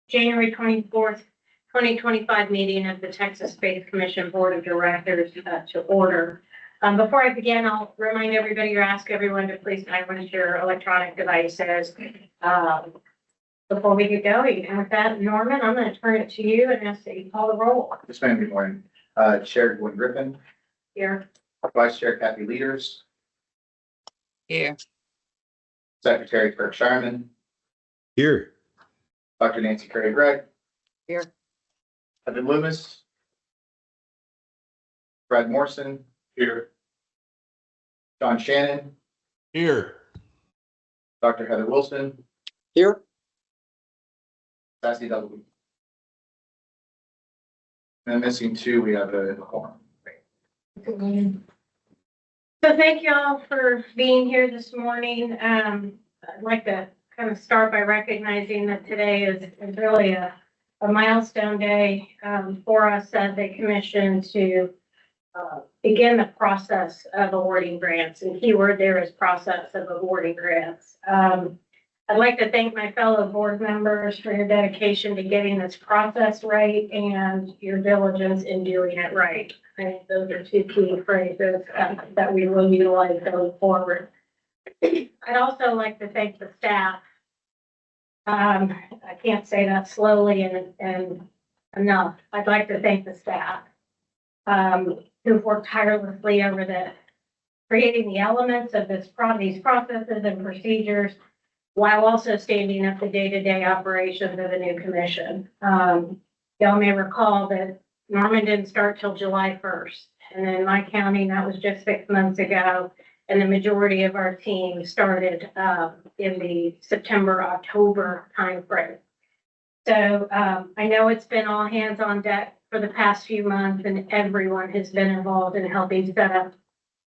January 24th, 2025 meeting of the Texas Space Commission Board of Directors to order. Before I begin, I'll remind everybody or ask everyone to please silence your electronic devices before we get going. And with that, Norman, I'm going to turn it to you and ask that you call the roll. Yes, ma'am. Good morning. Chair Gwen Griffin, Here. Vice Chair Kathy Leaders, Here. Secretary Kirk Shireman, Here. Dr. Nancy Curry Gregg. Here. Evan Loomis. Brad Morrison. Here. John Shannon, Here. Dr. Heather Wilson, Here. Sassy W. And missing two, we have a quorum. So thank you all for being here this morning. I'd like to kind of start by recognizing that today is really a milestone day for us as a commission to begin the process of awarding grants. And keyword there is process of awarding grants. I'd like to thank my fellow board members for your dedication to getting this process right and your diligence in doing it right. I think those are two key phrases that we will utilize going forward. I'd also like to thank the staff. I can't say that slowly and enough. I'd like to thank the staff who've worked tirelessly over creating the elements of these processes and procedures, while also standing up the day-to-day operations of the new commission. Y'all may recall that Norman didn't start till July 1st. And in my county, that was just 6 months ago. And the majority of our team started in the September, October timeframe. So I know it's been all hands on deck for the past few months, and everyone has been involved in helping set up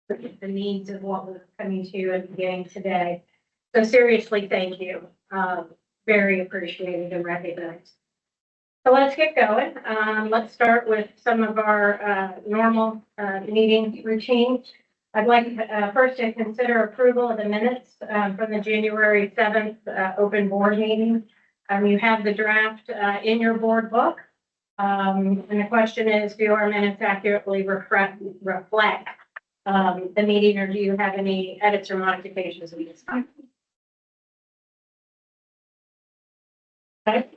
the needs of what we're coming to and getting today. So seriously, thank you. Very appreciated and recognized. So let's get going. Let's start with some of our normal meeting routines. I'd like first to consider approval of the minutes from the January 7th open board meeting. You have the draft in your board book. And the question is, do our minutes accurately reflect the meeting, or do you have any edits or modifications of this time? Okay.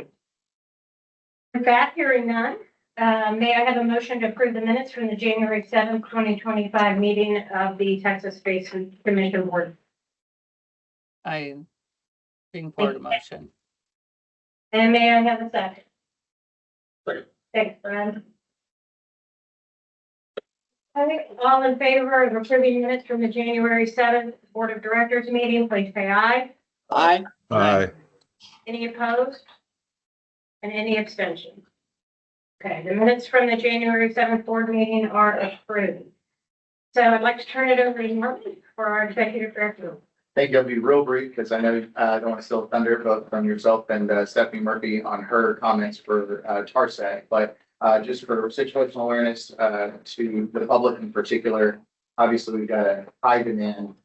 With that, hearing none, may I have a motion to approve the minutes from the January 7th, 2025 meeting of the Texas Space Commission Board? I bring forward a motion. And may I have a second? Second. Thanks, Brad. Okay, all in favor of approving minutes from the January 7th Board of Directors meeting, please say aye. Aye. Aye. Any opposed? And any abstentions? Okay, the minutes from the January 7th board meeting are approved. So I'd like to turn it over to Norman for our executive director. Thank you. I'll be real brief because I know I don't want to steal thunder both from yourself and Stephanie Murphy on her comments for TARSAC, but just for situational awareness to the public in particular, obviously we've got a high demand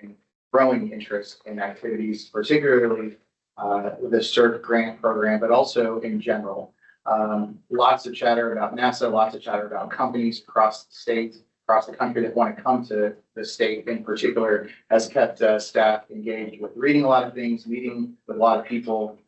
and growing interest in activities, particularly the CERT grant program, but also in general. Lots of chatter about NASA, lots of chatter about companies across the state, across the country that want to come to the state in particular, has kept staff engaged with reading a lot of things, meeting with a lot of people,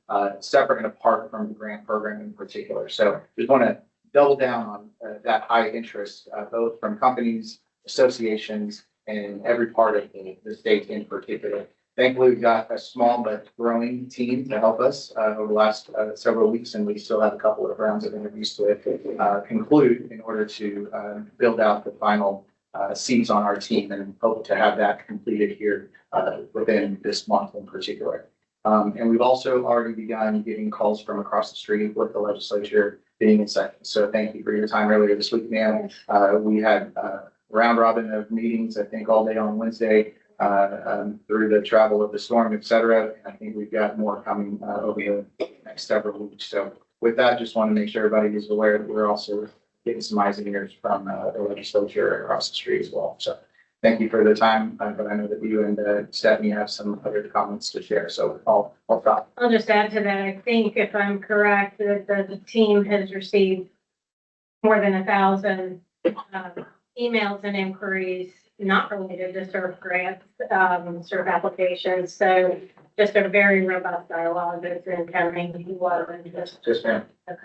separate and apart from the grant program in particular. So just want to double down on that high interest, both from companies, associations, and every part of the state in particular. Thankfully, we've got a small but growing team to help us over the last several weeks, and we still have a couple of rounds of interviews to conclude in order to build out the final seats on our team, and hope to have that completed here within this month in particular. And we've also already begun getting calls from across the street with the legislature being in session. So thank you for your time earlier this week, ma'am. We had a round robin of meetings, I think, all day on Wednesday. Through the travel of the storm, et cetera. I think we've got more coming over the next several weeks. So with that, just want to make sure everybody is aware that we're also getting some eyes and ears from the legislature across the street as well. So thank you for the time, but I know that you and Stephanie have some other comments to share, so I'll stop. I'll just add to that. I think if I'm correct, that the team has received more than 1,000 emails and inquiries not related to SURF grants, SURF applications. So just a very robust dialogue that's incoming. Just ma'am. Okay.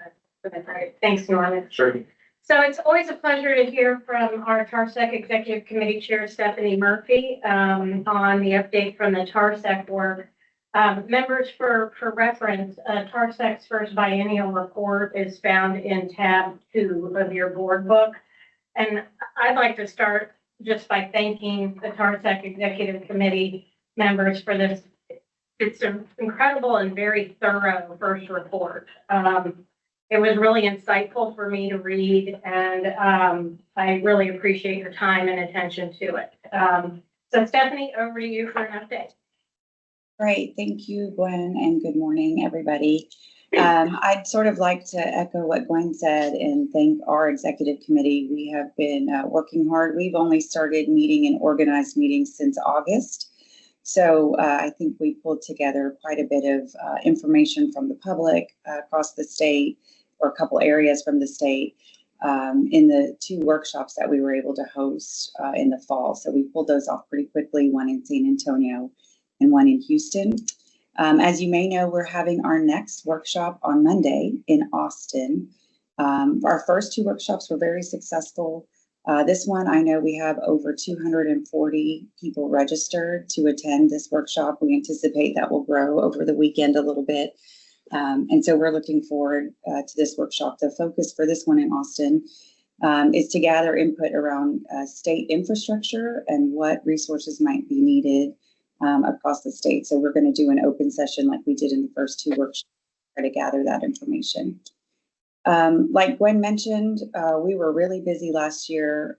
Okay, great. Thanks, Norman. Sure. So it's always a pleasure to hear from our TARSEC Executive Committee Chair, Stephanie Murphy, on the update from the TARSEC work. Members, for reference, TARSEC's first biennial report is found in tab 2 of your board book. And I'd like to start just by thanking the TARSEC Executive Committee members for this. It's an incredible and very thorough first report. It was really insightful for me to read, and I really appreciate your time and attention to it. So Stephanie, over to you for an update. Great. Thank you, Gwen, and good morning, everybody. I'd sort of like to echo what Gwen said and thank our executive committee. We have been working hard. We've only started meeting in organized meetings since August. So I think we pulled together quite a bit of information from the public across the state, or a couple areas from the state, in the 2 workshops that we were able to host in the fall. So we pulled those off pretty quickly, one in San Antonio and one in Houston. As you may know, we're having our next workshop on Monday in Austin. Our first 2 workshops were very successful. This one, I know we have over 240 people registered to attend this workshop. We anticipate that will grow over the weekend a little bit. And so we're looking forward to this workshop. The focus for this one in Austin is to gather input around state infrastructure and what resources might be needed across the state. So we're going to do an open session like we did in the first 2 workshops, try to gather that information. Like Gwen mentioned, we were really busy last year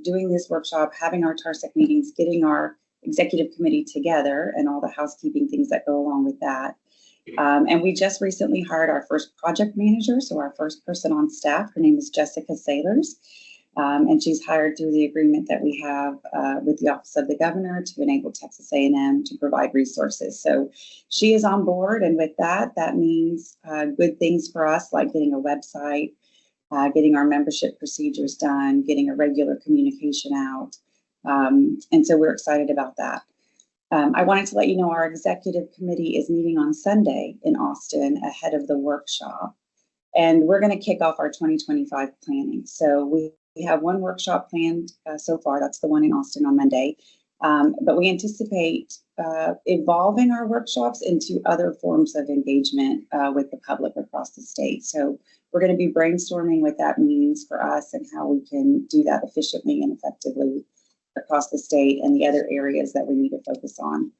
doing this workshop, having our TARSEC meetings, getting our executive committee together, and all the housekeeping things that go along with that. And we just recently hired our first project manager, so our first person on staff. Her name is Jessica Sailors, and she's hired through the agreement that we have with the Office of the Governor to enable Texas A&M to provide resources. So she is on board, and with that, that means good things for us, like getting a website, getting our membership procedures done, getting a regular communication out. And so we're excited about that. I wanted to let you know our executive committee is meeting on Sunday in Austin ahead of the workshop, and we're going to kick off our 2025 planning. So we have 1 workshop planned so far. That's the one in Austin on Monday. But we anticipate evolving our workshops into other forms of engagement with the public across the state. So we're going to be brainstorming what that means for us and how we can do that efficiently and effectively across the state, and the other areas that we need to focus on.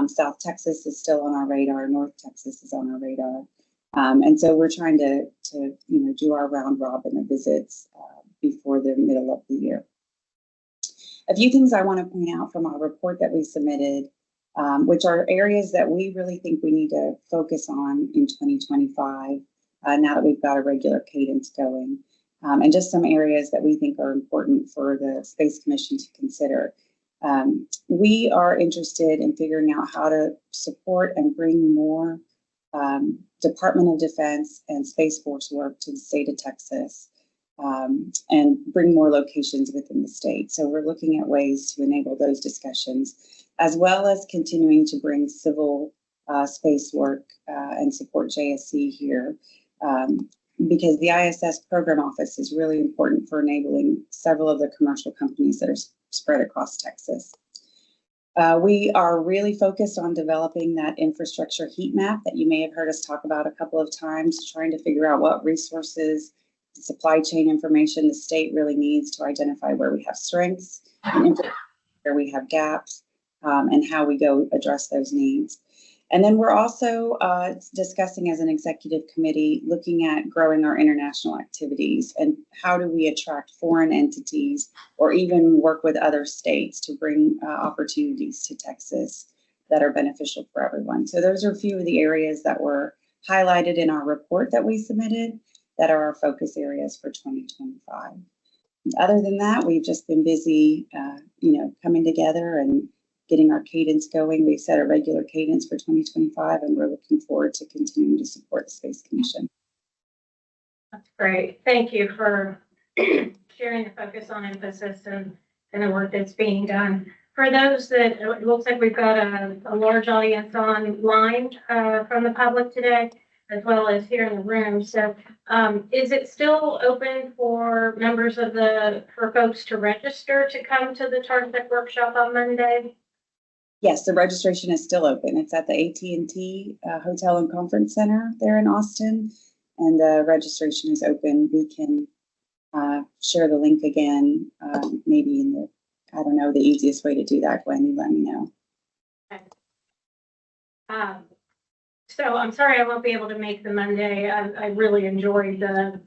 South Texas is still on our radar. North Texas is on our radar. And so we're trying to do our round robin of visits before the middle of the year. A few things I want to point out from our report that we submitted, which are areas that we really think we need to focus on in 2025, now that we've got a regular cadence going. And just some areas that we think are important for the Space Commission to consider. We are interested in figuring out how to support and bring more Department of Defense and Space Force work to the state of Texas, and bring more locations within the state. So we're looking at ways to enable those discussions, as well as continuing to bring civil space work and support JSC here. Because the ISS program office is really important for enabling several of the commercial companies that are spread across Texas. We are really focused on developing that infrastructure heat map that you may have heard us talk about a couple of times, trying to figure out what resources, supply chain information the state really needs to identify where we have strengths and where we have gaps, and how we go address those needs. And then we're also discussing as an executive committee, looking at growing our international activities and how do we attract foreign entities or even work with other states to bring opportunities to Texas that are beneficial for everyone. So those are a few of the areas that were highlighted in our report that we submitted that are our focus areas for 2025. Other than that, we've just been busy, coming together and getting our cadence going. We've set a regular cadence for 2025, and we're looking forward to continuing to support the Space Commission. That's great. Thank you for sharing the focus on emphasis and the work that's being done. For those that, it looks like we've got a large audience online from the public today, as well as here in the room. So is it still open for members of for folks to register to come to the TARSEC workshop on Monday? Yes, the registration is still open. It's at the AT&T Hotel and Conference Center there in Austin, and the registration is open. We can share the link again, maybe in the, the easiest way to do that, Gwen, you let me know. Okay. So I'm sorry I won't be able to make the Monday. I really enjoyed the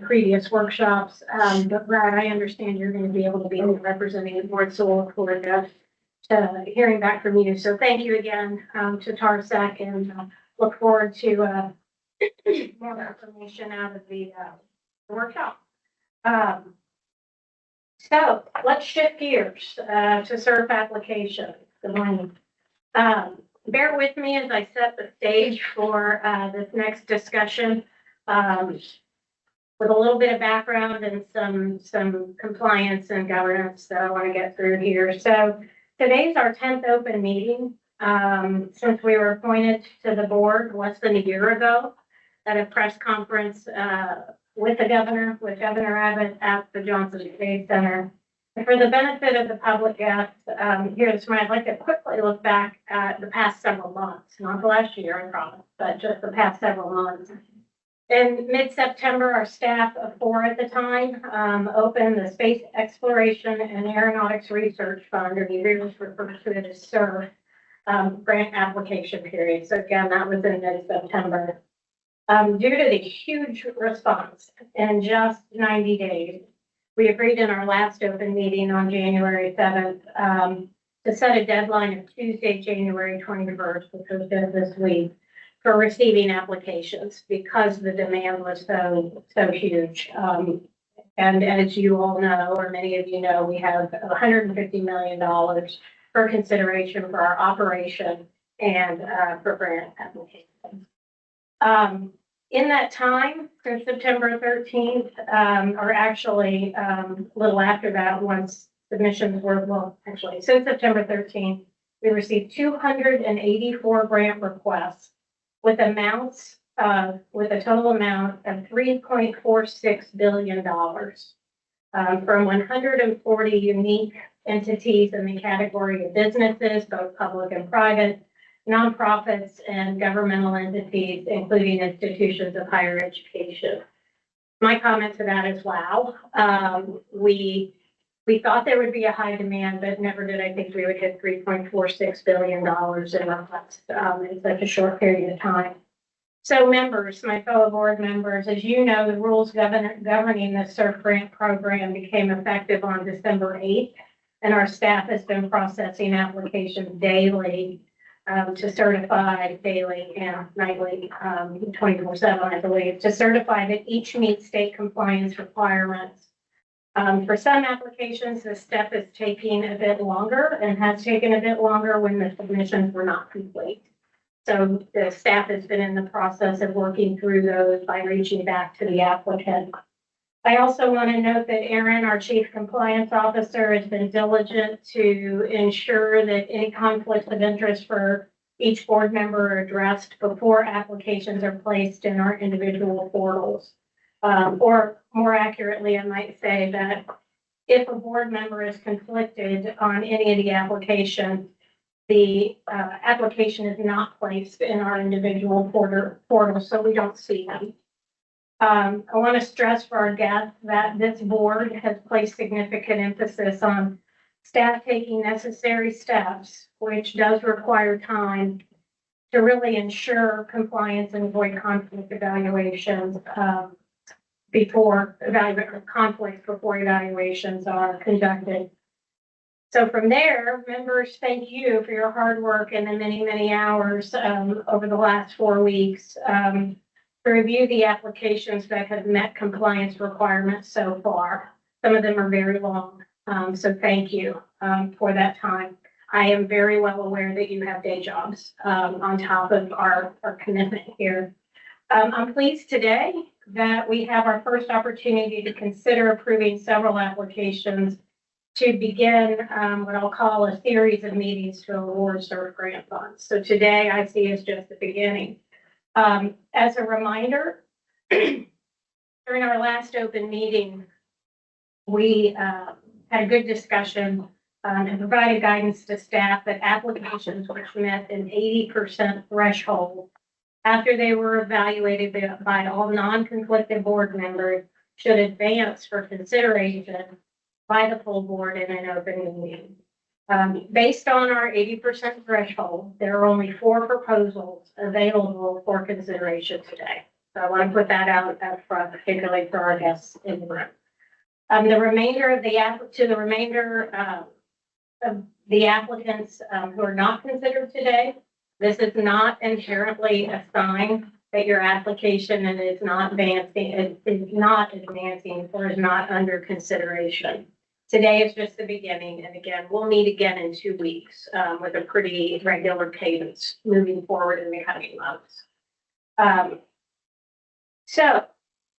previous workshops, but Brad, I understand you're going to be able to be representing the board, so we'll look forward to hearing back from you. So thank you again to TARSEC, and look forward to more information out of the workshop. So let's shift gears to SURF application. Good morning. Bear with me as I set the stage for this next discussion with a little bit of background and some compliance and governance that I want to get through here. So today's our 10th open meeting since we were appointed to the board less than a year ago at a press conference with Governor Abbott at the Johnson Space Center. And for the benefit of the public guests here this morning, I'd like to quickly look back at the past several months, not the last year, I promise, but just the past several months. In mid-September, our staff of 4 at the time opened the Space Exploration and Aeronautics Research Fund, or we refer to it as SURF, grant application period. So again, that was in mid-September. Due to the huge response in just 90 days, we agreed in our last open meeting on January 7th to set a deadline of Tuesday, January 21st, which was this week, for receiving applications because the demand was so huge. And as you all know, or many of you know, we have $150 million for consideration for our operation and for grant applications. In that time, since September 13th, or actually a little after that, once submissions were, since September 13th, we received 284 grant requests with amounts, with a total amount of $3.46 billion from 140 unique entities in the category of businesses, both public and private, nonprofits, and governmental entities, including institutions of higher education. My comment to that is, wow. We thought there would be a high demand, but never did I think we would hit $3.46 billion in requests in such a short period of time. So members, my fellow board members, as you know, the rules governing the SURF grant program became effective on December 8th, and our staff has been processing applications daily to certify daily and nightly, 24/7, I believe, to certify that each meets state compliance requirements. For some applications, this step is taking a bit longer and has taken a bit longer when the submissions were not complete. So the staff has been in the process of working through those by reaching back to the applicant. I also want to note that Erin, our Chief Compliance Officer, has been diligent to ensure that any conflicts of interest for each board member are addressed before applications are placed in our individual portals. Or more accurately, I might say that if a board member is conflicted on any of the applications, the application is not placed in our individual portal, so we don't see them. I want to stress for our guests that this board has placed significant emphasis on staff taking necessary steps, which does require time to really ensure compliance and avoid conflict evaluations before evaluations are conducted. So from there, members, thank you for your hard work and the many, many hours over the last 4 weeks to review the applications that have met compliance requirements so far. Some of them are very long. So thank you for that time. I am very well aware that you have day jobs on top of our commitment here. I'm pleased today that we have our first opportunity to consider approving several applications to begin what I'll call a series of meetings to award SURF grant funds. So today I see as just the beginning. As a reminder, during our last open meeting, we had a good discussion and provided guidance to staff that applications which met an 80% threshold after they were evaluated by all non-conflicted board members should advance for consideration by the full board in an open meeting. Based on our 80% threshold, there are only 4 proposals available for consideration today. So I want to put that out up front, particularly for our guests in the room. The remainder of the applicants who are not considered today, this is not inherently a sign that your application is not advancing or is not under consideration. Today is just the beginning, and again, we'll meet again in 2 weeks with a pretty regular cadence moving forward in the coming months. So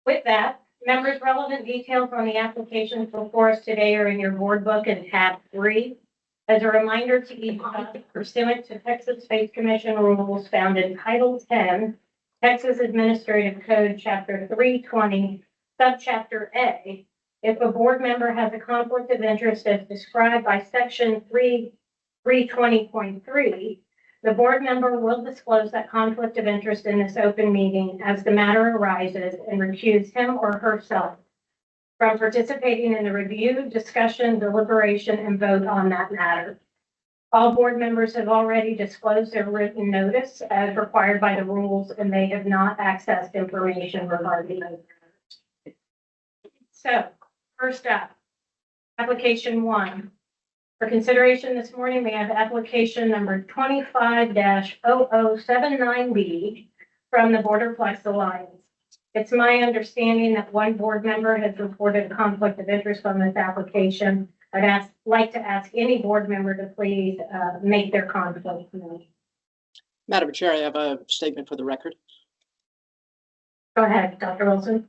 with that, members, relevant details on the applications before us today are in your board book in tab 3. As a reminder to each of us, pursuant to Texas Space Commission rules found in Title 10, Texas Administrative Code, Chapter 320, Subchapter A, if a board member has a conflict of interest as described by Section 320.3, the board member will disclose that conflict of interest in this open meeting as the matter arises and recuse him or herself from participating in the review, discussion, deliberation, and vote on that matter. All board members have already disclosed their written notice as required by the rules, and they have not accessed information regarding those matters. So, first up, application 1. For consideration this morning, we have application number 25-0079B from the Borderplex Alliance. It's my understanding that one board member has reported a conflict of interest on this application. I'd like to ask any board member to please make their conflict known. Madam Chair, I have a statement for the record. Go ahead, Dr. Wilson.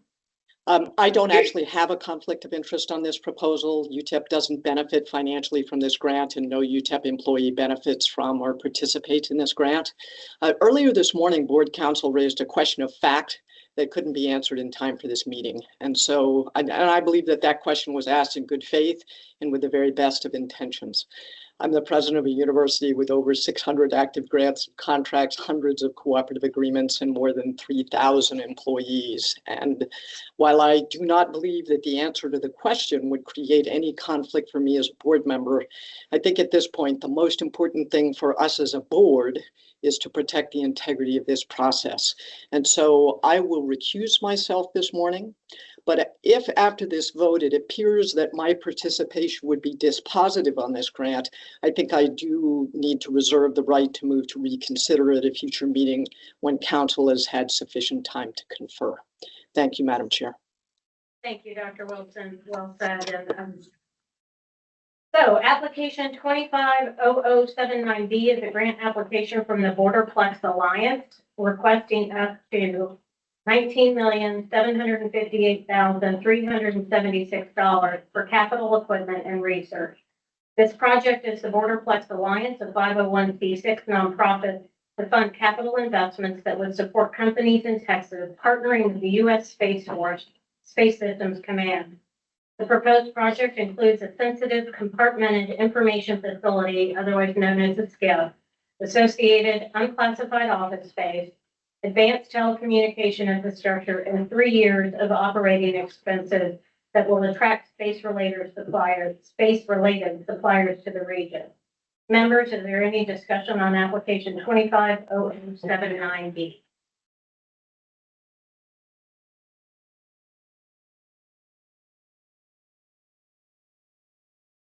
I don't actually have a conflict of interest on this proposal. UTEP doesn't benefit financially from this grant, and no UTEP employee benefits from or participates in this grant. Earlier this morning, Board Counsel raised a question of fact that couldn't be answered in time for this meeting. And so I believe that question was asked in good faith and with the very best of intentions. I'm the president of a university with over 600 active grants, contracts, hundreds of cooperative agreements, and more than 3,000 employees. And while I do not believe that the answer to the question would create any conflict for me as a board member, I think at this point, the most important thing for us as a board is to protect the integrity of this process. And so I will recuse myself this morning. But if after this vote, it appears that my participation would be dispositive on this grant, I think I do need to reserve the right to move to reconsider at a future meeting when council has had sufficient time to confer. Thank you, Madam Chair. Thank you, Dr. Wilson. Well said. So application 25-0079B is a grant application from the Borderplex Alliance requesting up to $19,758,376 for capital equipment and research. This project is the Borderplex Alliance, a 501c6 nonprofit to fund capital investments that would support companies in Texas partnering with the U.S. Space Force Space Systems Command. The proposed project includes a sensitive compartmented information facility, otherwise known as a SCIF, associated unclassified office space, advanced telecommunication infrastructure, and 3 years of operating expenses that will attract space-related suppliers to the region. Members, is there any discussion on application 25-0079B?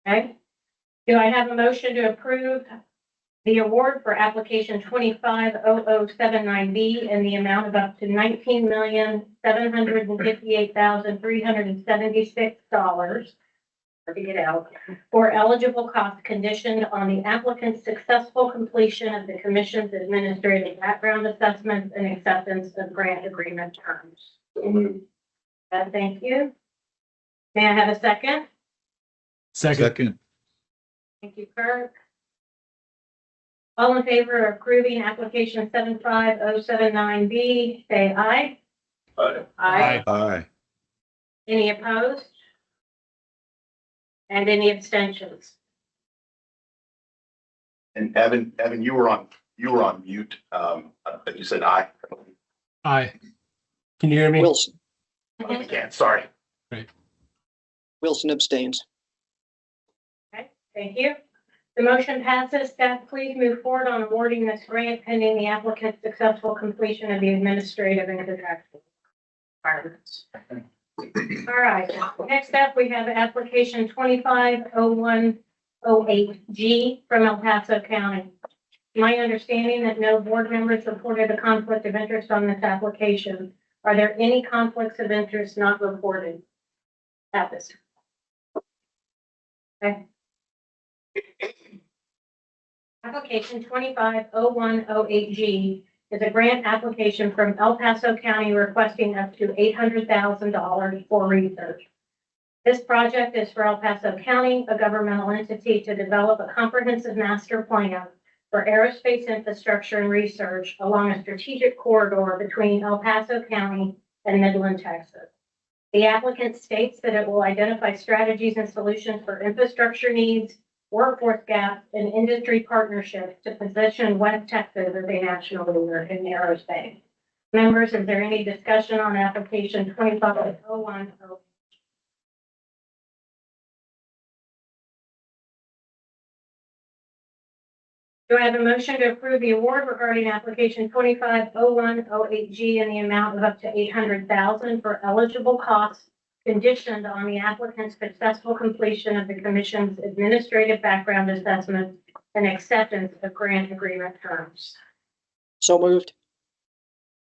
Okay. Do I have a motion to approve the award for application 25-0079B in the amount of up to $19,758,376 to get out, for eligible cost conditioned on the applicant's successful completion of the commission's administrative background assessments and acceptance of grant agreement terms. Thank you. May I have a second? Second. Thank you, Kirk. All in favor of approving application 75079B, say aye. Aye. Aye. Any opposed? And any abstentions? And Evan, you were on mute. You said aye. Aye. Can you hear me? Wilson, I can't, sorry. Wilson abstains. Okay, thank you. The motion passes. Staff, please move forward on awarding this grant pending the applicant's successful completion of the administrative and contractual requirements. All right, next up, we have application 250108G from El Paso County. My understanding that no board members reported a conflict of interest on this application. Are there any conflicts of interest not reported at this? Okay. Application 250108G is a grant application from El Paso County requesting up to $800,000 for research. This project is for El Paso County, a governmental entity, to develop a comprehensive master plan for aerospace infrastructure and research along a strategic corridor between El Paso County and Midland, Texas. The applicant states that it will identify strategies and solutions for infrastructure needs, workforce gaps, and industry partnerships to position West Texas as a national leader in aerospace. Members, is there any discussion on application 2501? Do I have a motion to approve the award regarding application 250108G in the amount of up to $800,000 for eligible costs conditioned on the applicant's successful completion of the commission's administrative background assessment and acceptance of grant agreement terms? So moved.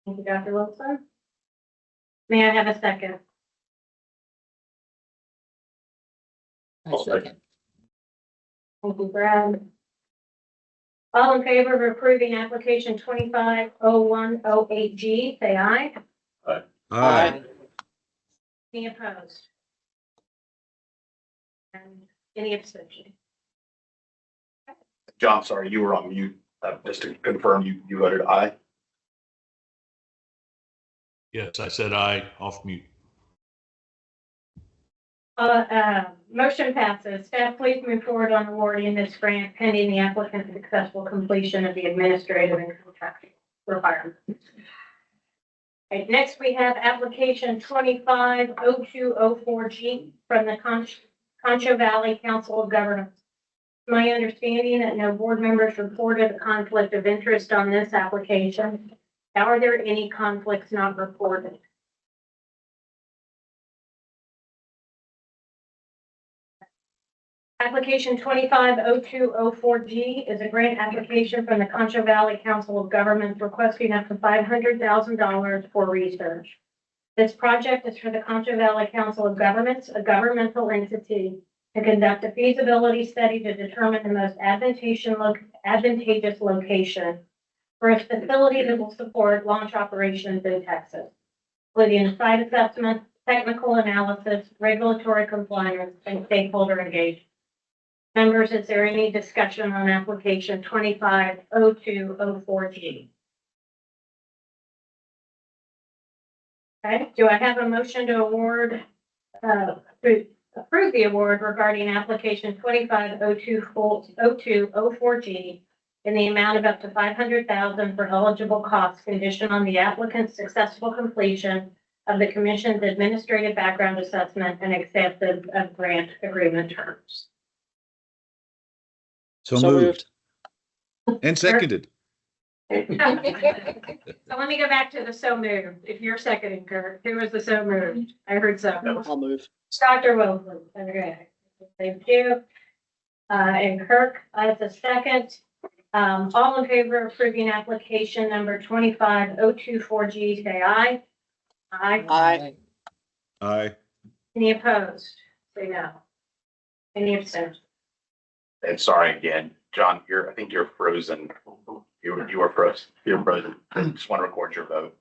Thank you, Dr. Wilson. May I have a second? I second. Thank you, Brad. All in favor of approving application 250108G, say aye. Aye. Any opposed? And any abstention? John, sorry, you were on mute. Just to confirm, you voted aye. Yes, I said aye, off mute. Motion passes. Staff, please move forward on awarding this grant pending the applicant's successful completion of the administrative and contractual requirements. Okay, next we have application 250204G from the Concho Valley Council of Governments. My understanding that no board members reported a conflict of interest on this application. Are there any conflicts not reported? Application 250204G is a grant application from the Concho Valley Council of Governments requesting up to $500,000 for research. This project is for the Concho Valley Council of Governments, a governmental entity, to conduct a feasibility study to determine the most advantageous location for a facility that will support launch operations in Texas, including site assessment, technical analysis, regulatory compliance, and stakeholder engagement. Members, is there any discussion on application 250204G? Okay, do I have a motion to approve the award regarding application 250204G in the amount of up to $500,000 for eligible costs conditioned on the applicant's successful completion of the commission's administrative background assessment and acceptance of grant agreement terms? So moved. And seconded. So let me go back to the so moved. If you're seconding, Kurt, who was the so moved? I heard so. I'll move. Dr. Wilson. Okay. Thank you. And Kirk, as a second. All in favor of approving application number 25024G, say aye. Aye. Aye. Aye. Any opposed? Say no. Any abstentions? And sorry again, John, I think you're frozen. You are frozen. You're frozen. I just want to record your vote.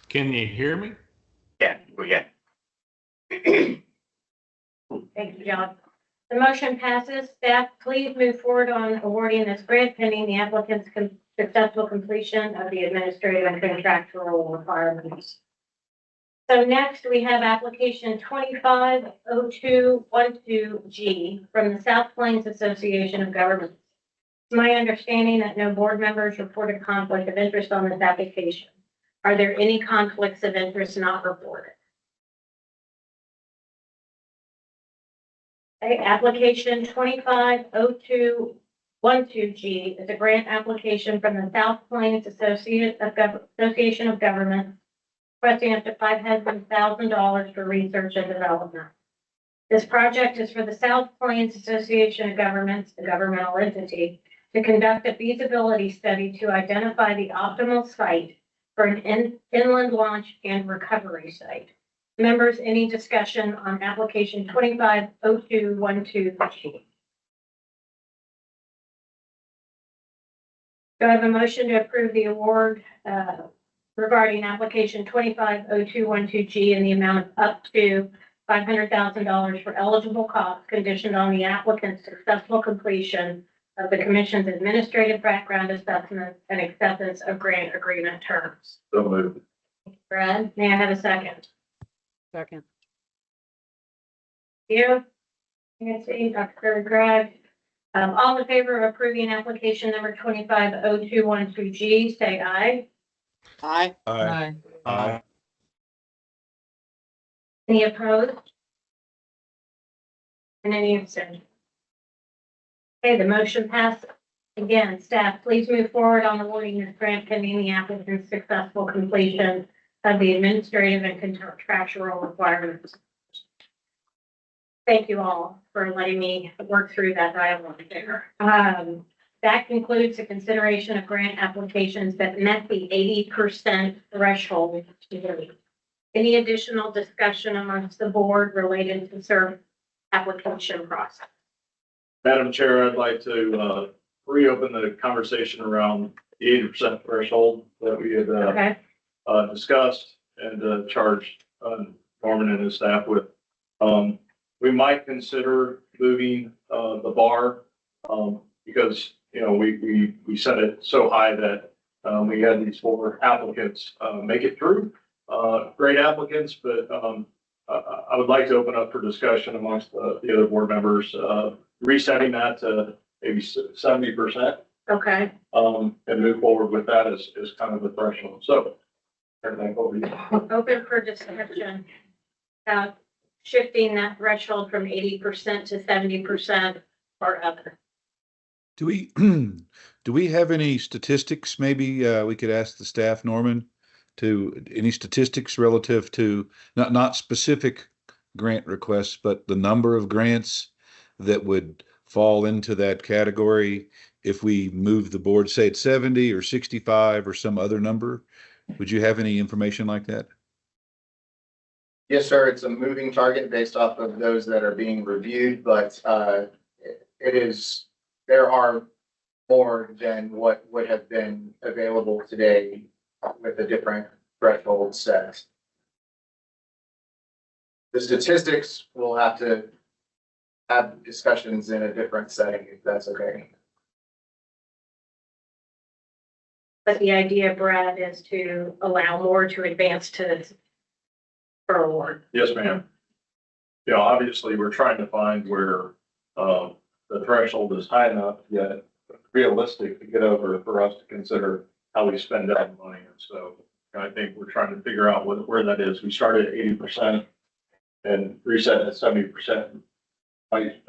Can you hear me? Yeah, we can. Thank you, John. The motion passes. Staff, please move forward on awarding this grant pending the applicant's successful completion of the administrative and contractual requirements. So next we have application 250212G from the South Plains Association of Governments. It's my understanding that no board members reported conflict of interest on this application. Are there any conflicts of interest not reported? Okay, application 250212G is a grant application from the South Plains Association of Governments requesting up to $500,000 for research and development. This project is for the South Plains Association of Governments, the governmental entity, to conduct a feasibility study to identify the optimal site for an inland launch and recovery site. Members, any discussion on application 250212G? Do I have a motion to approve the award regarding application 250212G in the amount of up to $500,000 for eligible costs conditioned on the applicant's successful completion of the commission's administrative background assessment and acceptance of grant agreement terms? So moved. Brad, may I have a second? Second. You, Nancy, Dr. Greg, all in favor of approving application number 250212G, say aye. Aye. Aye. Aye. Any opposed? And any abstention? Okay, the motion passes. Again, staff, please move forward on awarding this grant pending the applicant's successful completion of the administrative and contractual requirements. Thank you all for letting me work through that dialogue there. That concludes the consideration of grant applications that met the 80% threshold. Any additional discussion amongst the board related to CERB application process? Madam Chair, I'd like to reopen the conversation around the 80% threshold that we had Okay, discussed and charged Norman and his staff with. We might consider moving the bar because, you know, we set it so high that we had these 4 applicants make it through. Great applicants, but I would like to open up for discussion amongst the other board members, resetting that to maybe 70%. okay. And move forward with that as kind of the threshold. So everything over to you. Open for discussion about shifting that threshold from 80% to 70% or other. Do we have any statistics? Maybe we could ask the staff, Norman, to any statistics relative to not specific grant requests, but the number of grants that would fall into that category if we move the board, say it's 70 or 65 or some other number. Would you have any information like that? Yes, sir. It's a moving target based off of those that are being reviewed, but there are more than what would have been available today with a different threshold set. The statistics will have to have discussions in a different setting, if that's okay. But the idea, Brad, is to allow more to advance to for award. Yes, ma'am. You know, obviously, we're trying to find where the threshold is high enough yet realistic to get over for us to consider how we spend that money. And so I think we're trying to figure out where that is. We started at 80% and reset at 70% might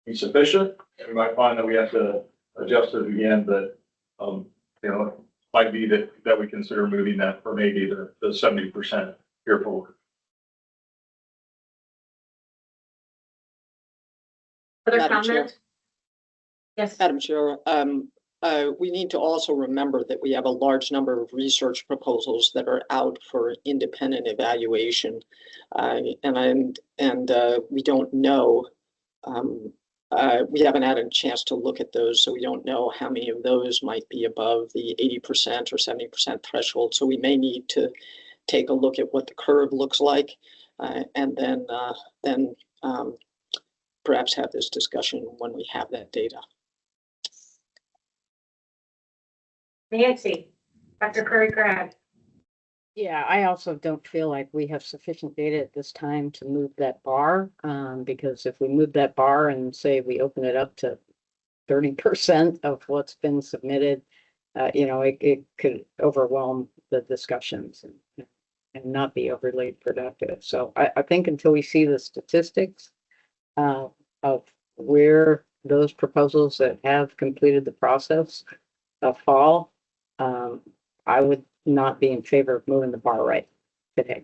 be sufficient. We might find that we have to adjust it again, but you know, it might be that we consider moving that from 80 to 70% here forward. Other Madam Chair. comments? Yes. Madam Chair, We need to also remember that we have a large number of research proposals that are out for independent evaluation. And we don't know, we haven't had a chance to look at those, so we don't know how many of those might be above the 80% or 70% threshold. So we may need to take a look at what the curve looks like, and then perhaps have this discussion when we have that data. Nancy, Dr. Curry-Grad. Yeah, I also don't feel like we have sufficient data at this time to move that bar, because if we move that bar and say we open it up to 30% of what's been submitted, it could overwhelm the discussions and not be overly productive. So I think until we see the statistics of where those proposals that have completed the process fall, I would not be in favor of moving the bar right today.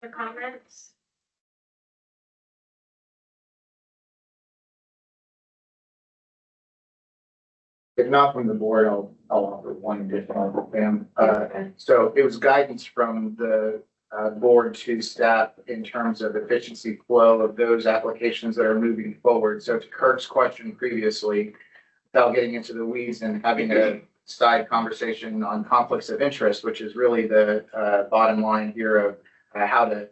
The comments? If not from the board, I'll offer one additional thing. So it was guidance from the board to staff in terms of efficiency flow of those applications that are moving forward. So to Kirk's question previously, without getting into the weeds and having a side conversation on conflicts of interest, which is really the bottom line here of how to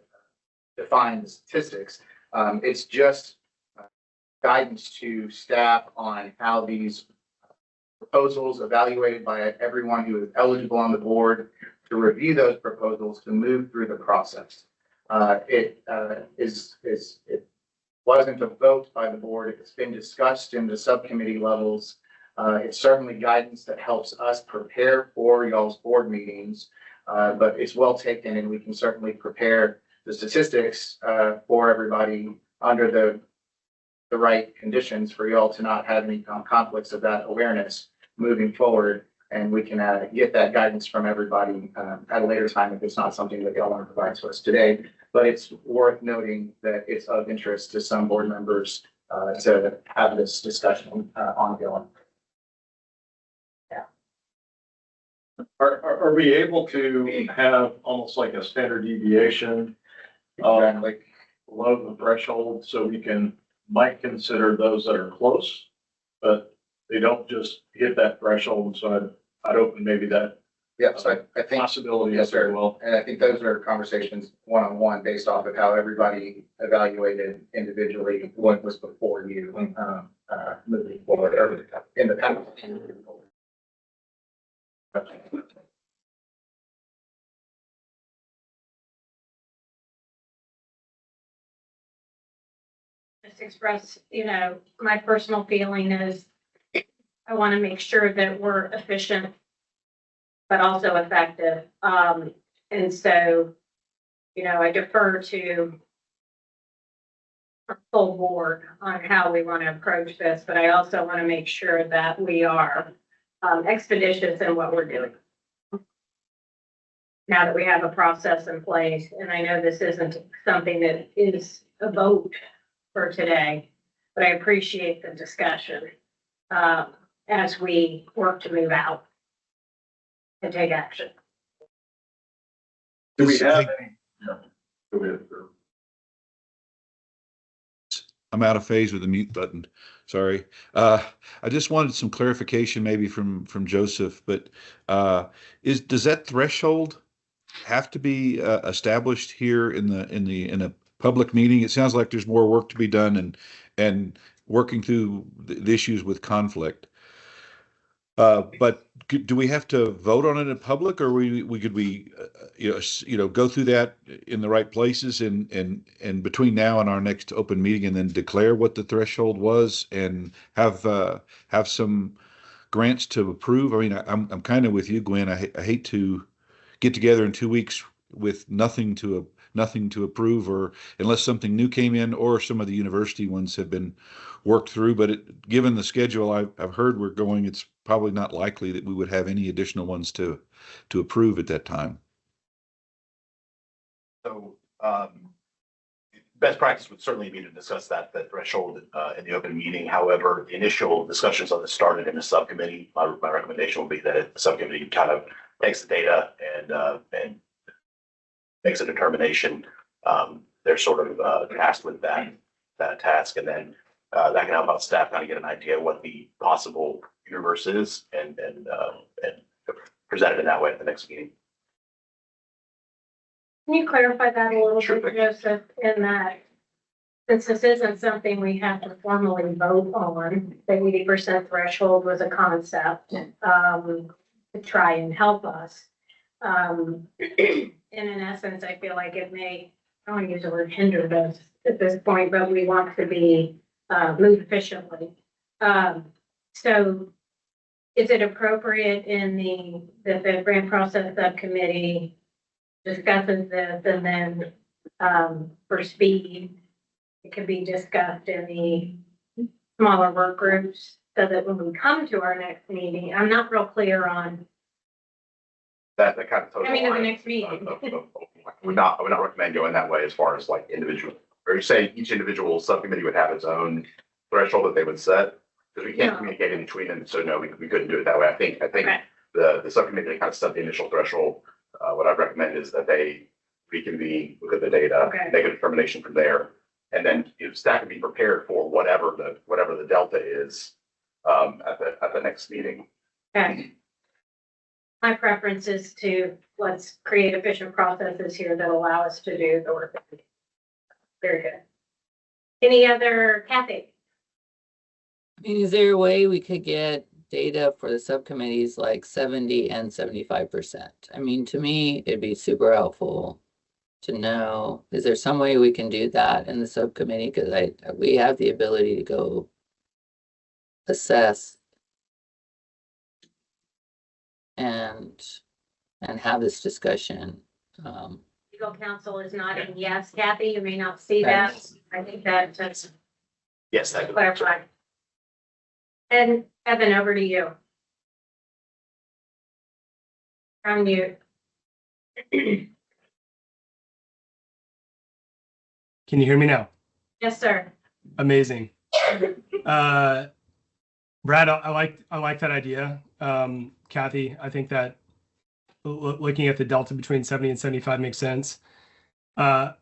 define the statistics. It's just guidance to staff on how these proposals evaluated by everyone who is eligible on the board to review those proposals to move through the process. It wasn't a vote by the board. It's been discussed in the subcommittee levels. It's certainly guidance that helps us prepare for y'all's board meetings, but it's well taken, and we can certainly prepare the statistics for everybody under the right conditions for y'all to not have any conflicts of that awareness moving forward. And we can get that guidance from everybody at a later time if it's not something that y'all want to provide to us today. But it's worth noting that it's of interest to some board members to have this discussion ongoing. Are we able to have almost like a standard deviation like below the threshold, so we might consider those that are close, but they don't just hit that threshold? So I'd open maybe that So I think possibility. yes, sir. As well. And I think those are conversations one-on-one based off of how everybody evaluated individually what was before you moving forward or in the past. Just express, my personal feeling is I want to make sure that we're efficient, but also effective. And so, I defer to our full board on how we want to approach this, but I also want to make sure that we are expeditious in what we're doing. Now that we have a process in place, and I know this isn't something that is a vote for today, but I appreciate the discussion as we work to move out and take action. Do we have any? Yeah. Go ahead. I'm out of phase with the mute button. Sorry. I just wanted some clarification maybe from Joseph, but does that threshold have to be established here in a public meeting? It sounds like there's more work to be done and working through the issues with conflict. But do we have to vote on it in public, or could we go through that in the right places and between now and our next open meeting, and then declare what the threshold was and have some grants to approve? I mean, I'm kind of with you, Gwen. I hate to get together in 2 weeks with nothing to approve, or unless something new came in, or some of the university ones have been worked through. But given the schedule I've heard we're going, it's probably not likely that we would have any additional ones to approve at that time. So best practice would certainly be to discuss that threshold in the open meeting. However, the initial discussions on this started in a subcommittee. My recommendation would be that the subcommittee kind of takes the data and makes a determination. They're sort of tasked with that task, and then that can help out staff kind of get an idea of what the possible universe is and present it in that way at the next meeting. Can you clarify that a little Sure bit, thing. Joseph, in that, since this isn't something we have to formally vote on, the 80% threshold was a concept, to try and help us. And in essence, I feel like it may, I don't want to use the word hinder us at this point, but we want to be, move efficiently. So is it appropriate in the grant process subcommittee discusses this, and then, for speed, it can be discussed in the smaller work groups, so that when we come to our next meeting, I'm not real clear on, That kind of. I mean, at the next meeting. I would not recommend going that way as far as like individual, or you say each individual subcommittee would have its own threshold that they would set, because we can't No. communicate in between them. So no, we couldn't do it that way. I think Okay. the subcommittee that kind of set the initial threshold. What I'd recommend is that they reconvene, look at the data, Okay. make a determination from there, and then staff can be prepared for whatever the delta is at the next meeting. Okay. My preference is to, let's create efficient processes here that allow us to do the work. Very good. Any other, Kathy? I mean, is there a way we could get data for the subcommittees like 70 and 75%? I mean, to me, it'd be super helpful to know, is there some way we can do that in the subcommittee? Because we have the ability to go assess and have this discussion. Legal counsel is nodding yes. Kathy, you may not see that. I think that's Yes, that could clarified. And Evan, over to you. On mute. Can you hear me now? Yes, sir. Amazing. Brad, I like that idea. Kathy, I think that looking at the delta between 70 and 75 makes sense. I'm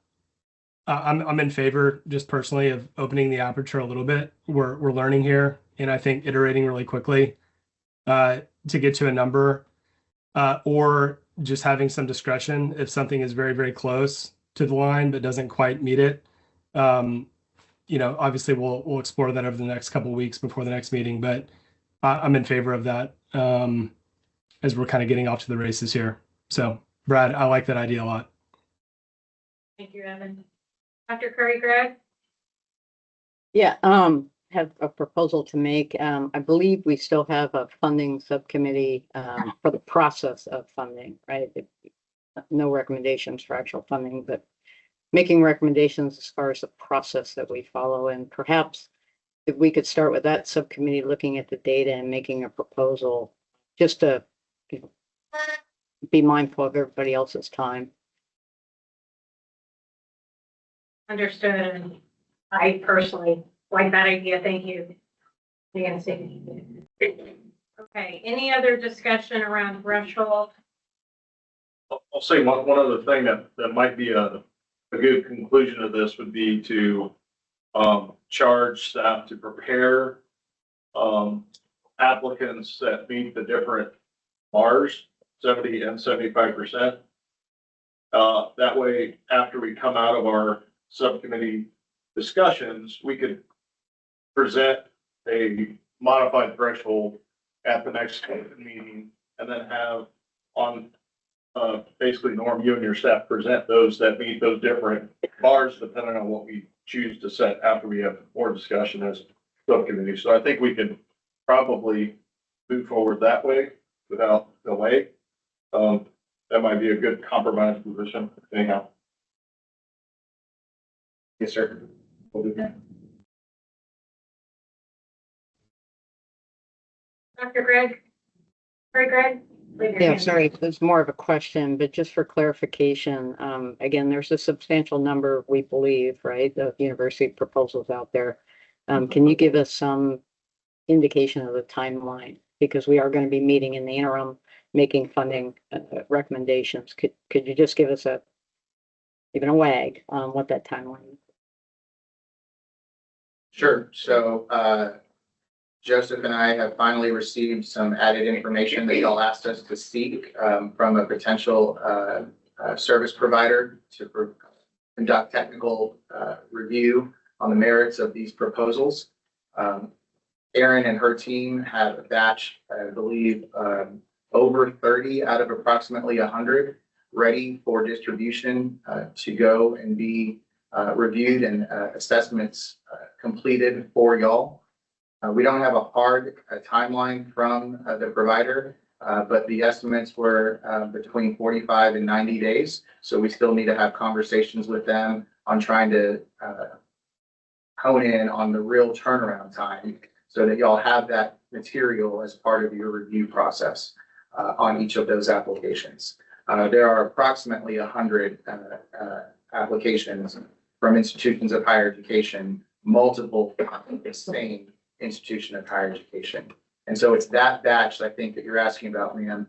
in favor, just personally, of opening the aperture a little bit. We're learning here, and I think iterating really quickly to get to a number, or just having some discretion if something is very, very close to the line but doesn't quite meet it. Obviously we'll explore that over the next couple of weeks before the next meeting, but I'm in favor of that as we're kind of getting off to the races here. So, Brad, I like that idea a lot. Thank you, Evan. Dr. Curry, Greg? Yeah, have a proposal to make. I believe we still have a funding subcommittee for the process of funding, right? No recommendations for actual funding, but making recommendations as far as the process that we follow. And perhaps if we could start with that subcommittee, looking at the data and making a proposal, just to be mindful of everybody else's time. Understood. And I personally like that idea. Thank you. Nancy. Okay, any other discussion around threshold? I'll say one other thing that might be a good conclusion of this would be to charge staff to prepare applicants that meet the different bars, 70 and 75%. That way, after we come out of our subcommittee discussions, we could present a modified threshold at the next meeting, and then have on basically, Norm, you and your staff present those that meet those different bars, depending on what we choose to set after we have more discussion as subcommittee. So I think we can probably move forward that way without delay. That might be a good compromise position anyhow. Yes, sir. We'll do that. Dr. Greg? Greg? Leave your Yeah, hand sorry, it's more of a question, but just for clarification, again, there's a substantial number, we believe, right, of university proposals out there. Can you give us some indication of the timeline? Because we are going to be meeting in the interim, making funding recommendations. Could you just give us even a wag on what that timeline is? Sure. So, Joseph and I have finally received some added information that y'all asked us to seek from a potential service provider to conduct technical review on the merits of these proposals. Erin and her team have a batch, I believe, over 30 out of approximately 100 ready for distribution to go and be reviewed and assessments completed for y'all. We don't have a hard timeline from the provider, but the estimates were between 45 and 90 days. So we still need to have conversations with them on trying to hone in on the real turnaround time so that y'all have that material as part of your review process on each of those applications. There are approximately 100 applications from institutions of higher education, multiple the same institution of higher education. And so it's that batch, I think, that you're asking about, Liam,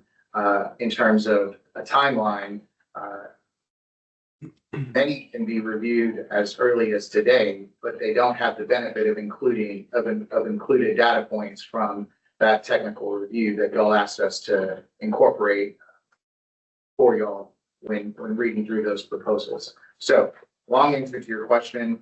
in terms of a timeline. Many can be reviewed as early as today, but they don't have the benefit of included data points from that technical review that y'all asked us to incorporate for y'all when reading through those proposals. So long answer to your question,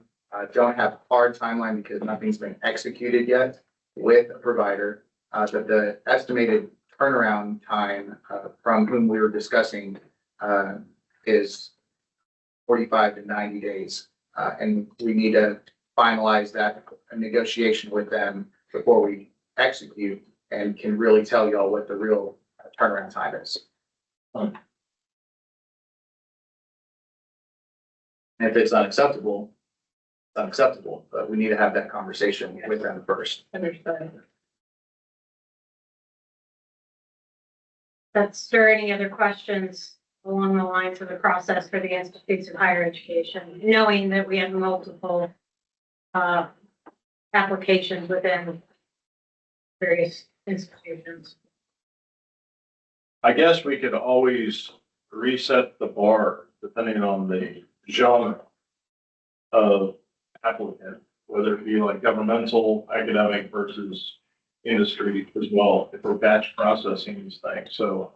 don't have a hard timeline because nothing's been executed yet with a provider. But the estimated turnaround time from whom we were discussing is 45 to 90 days. And we need to finalize that negotiation with them before we execute and can really tell y'all what the real turnaround time is. And if it's unacceptable, it's unacceptable, but we need to have that conversation with them first. Understood. That's there any other questions along the lines of the process for the institutes of higher education, knowing that we have multiple applications within various institutions? I guess we could always reset the bar depending on the genre of applicant, whether it be like governmental, academic versus industry as well, if we're batch processing these things. So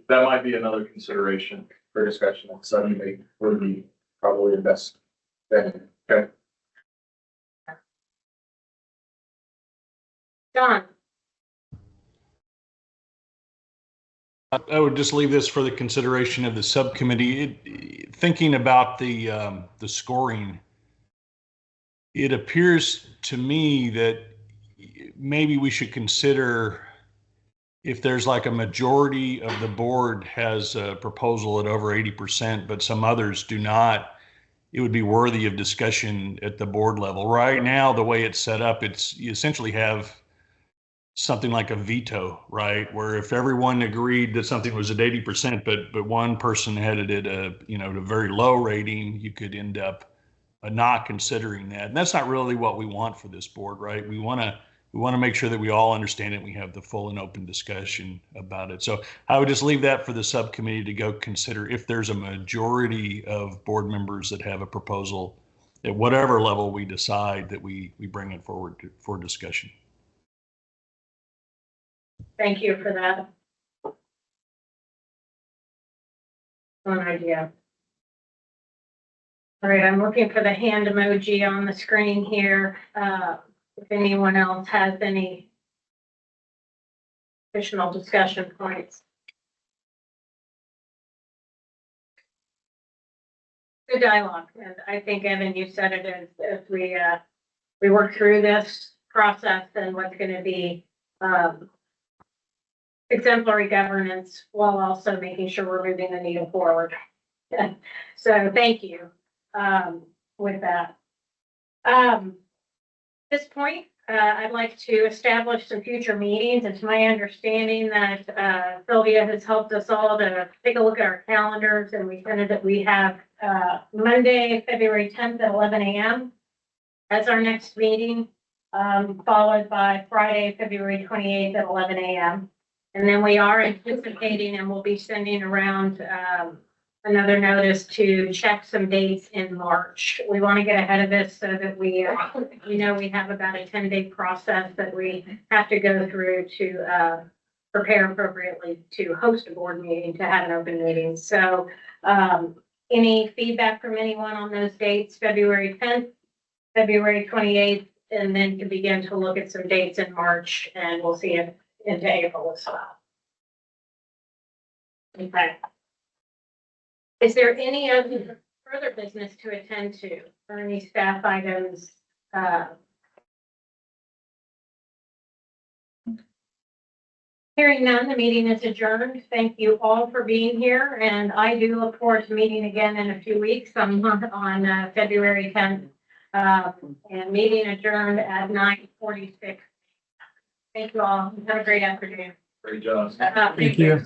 that might be another consideration For discussion, and suddenly would be probably the best venue. Okay. John, I would just leave this for the consideration of the subcommittee. Thinking about the scoring, it appears to me that maybe we should consider if there's like a majority of the board has a proposal at over 80%, but some others do not, it would be worthy of discussion at the board level. Right now, the way it's set up, you essentially have something like a veto, right? Where if everyone agreed that something was at 80%, but one person had it at a very low rating, you could end up not considering that. And that's not really what we want for this board, right? We want to make sure that we all understand it. We have the full and open discussion about it. So I would just leave that for the subcommittee to go consider if there's a majority of board members that have a proposal at whatever level we decide that we bring it forward for discussion. thank you for that. One idea. All right, I'm looking for the hand emoji on the screen here. If anyone else has any additional discussion points. Good dialogue, and I think, Evan, you said it as we work through this process and what's going to be exemplary governance while also making sure we're moving the needle forward. So thank you with that. At this point, I'd like to establish some future meetings. It's my understanding that Sylvia has helped us all to take a look at our calendars, and we said that we have Monday, February 10th at 11 a.m. as our next meeting, followed by Friday, February 28th at 11 a.m. And then we are anticipating, and we'll be sending around another notice to check some dates in March. We want to get ahead of this so that we know we have about a 10-day process that we have to go through to prepare appropriately to host a board meeting, to have an open meeting. So any feedback from anyone on those dates, February 10th, February 28th, and then to begin to look at some dates in March, and we'll see it into April as well. Okay. Is there any other further business to attend to or any staff items? Hearing none, the meeting is adjourned. Thank you all for being here, and I do look forward to meeting again in a few weeks on February 10th. And meeting adjourned at 9:46. Thank you all. Have a great afternoon. Great job. Thank you.